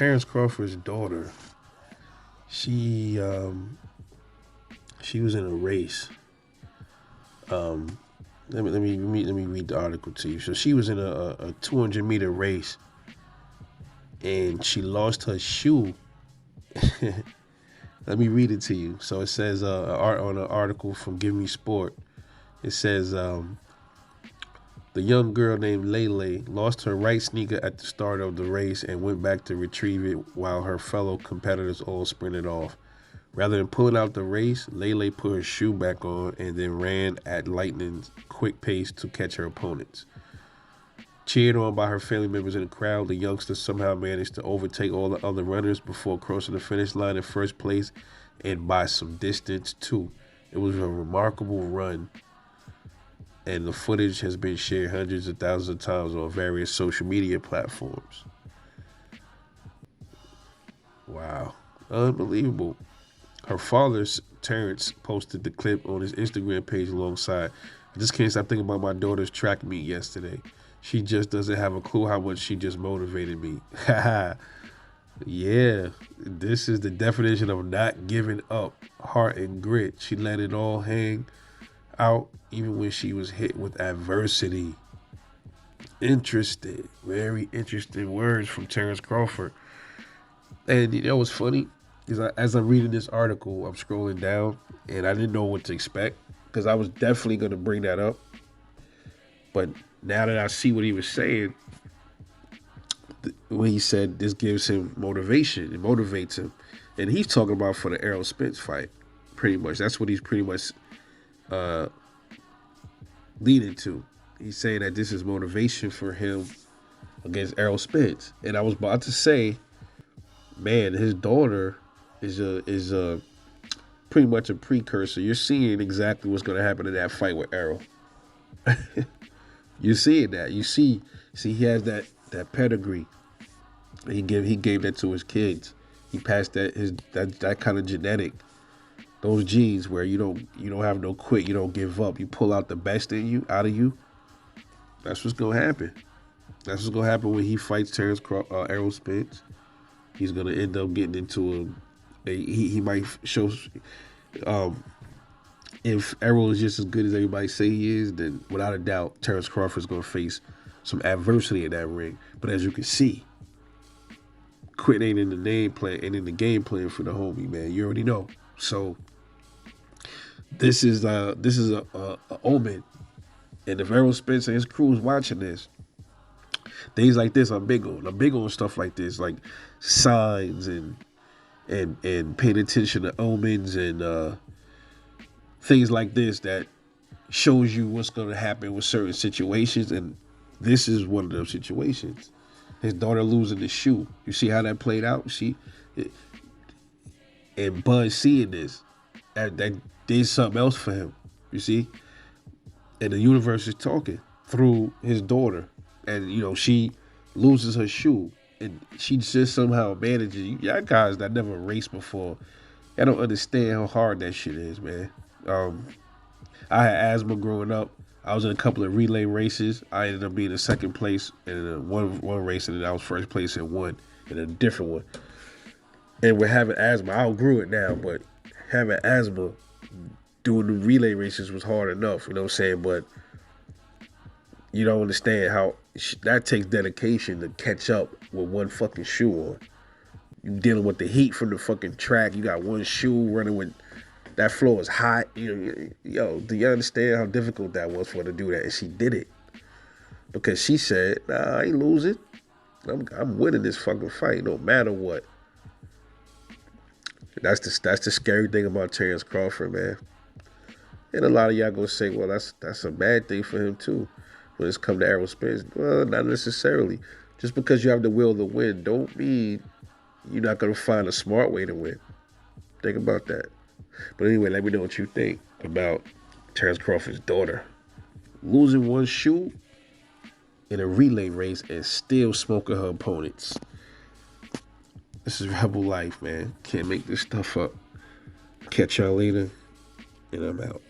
Terence Crawford's daughter, she she was in a race. Um, let me read the article to you. So she was in a 200-meter race, and she lost her shoe. Let me read it to you. So it says on an article from Give Me Sport. It says the young girl named Lele lost her right sneaker at the start of the race and went back to retrieve it while her fellow competitors all sprinted off. Rather than pulling out the race, Lele put her shoe back on and then ran at lightning's quick pace to catch her opponents. Cheered on by her family members in the crowd, the youngster somehow managed to overtake all the other runners before crossing the finish line in first place and by some distance, too. It was a remarkable run, and the footage has been shared hundreds of thousands of times on various social media platforms. Wow. Unbelievable. Her father, Terence, posted the clip on his Instagram page alongside. I just can't stop thinking about my daughter's track meet yesterday. She just doesn't have a clue how much she just motivated me. Yeah, this is the definition of not giving up. Heart and grit. She let it all hang out even when she was hit with adversity. Interesting. Very interesting words from Terence Crawford. And you know what's funny? Is as I'm reading this article, I'm scrolling down, and I didn't know what to expect because I was definitely going to bring that up. But now that I see what he was saying, when he said this gives him motivation, it motivates him, and he's talking about for the Errol Spence fight, pretty much. That's what he's pretty much uh, leading to. He's saying that this is motivation for him against Errol Spence, and I was about to say, man, his daughter is a pretty much a precursor. You're seeing exactly what's going to happen in that fight with Errol. You're seeing that. You see, he has that pedigree. He gave that to his kids. He passed that kind of genetic, those genes where you don't have no quit, you don't give up, you pull out the best in you, out of you. That's what's gonna happen. That's what's gonna happen when he fights Errol Spence. He's gonna end up getting into he might show. If Errol is just as good as everybody say he is, then without a doubt, Terence Crawford's gonna face some adversity in that ring. But as you can see, quit ain't in the name plan, ain't in the game plan for the homie, man. You already know. So this is a omen. And if Errol Spence and his crew is watching this, things like this I'm big on. I'm big on stuff like this, like signs and paying attention to omens and things like this that shows you what's going to happen with certain situations. And this is one of those situations. His daughter losing the shoe. You see how that played out? And Bud seeing this, that did something else for him. You see? And the universe is talking through his daughter. And, she loses her shoe. And she just somehow manages. Y'all guys that never raced before, I don't understand how hard that shit is, man. I had asthma growing up. I was in a couple of relay races. I ended up being in second place in one race, and then I was first place in one, in a different one. And with having asthma, I outgrew it now, but having asthma, doing the relay races was hard enough, you know what I'm saying? But you don't understand how that takes dedication to catch up with one fucking shoe on. You dealing with the heat from the fucking track. You got one shoe running with, that floor is hot. Yo, do you understand how difficult that was for her to do that? And she did it because she said, "Nah, I ain't losing. I'm winning this fucking fight, no matter what." That's the scary thing about Terence Crawford, man. And a lot of y'all gonna say, "Well, that's a bad thing for him too." When it's come to Errol Spence, well, not necessarily. Just because you have the will to win, don't mean you're not gonna find a smart way to win. Think about that. But anyway, let me know what you think about Terence Crawford's daughter losing one shoe in a relay race and still smoking her opponents. This is Rebel Life, man. Can't make this stuff up. Catch y'all later, and I'm out.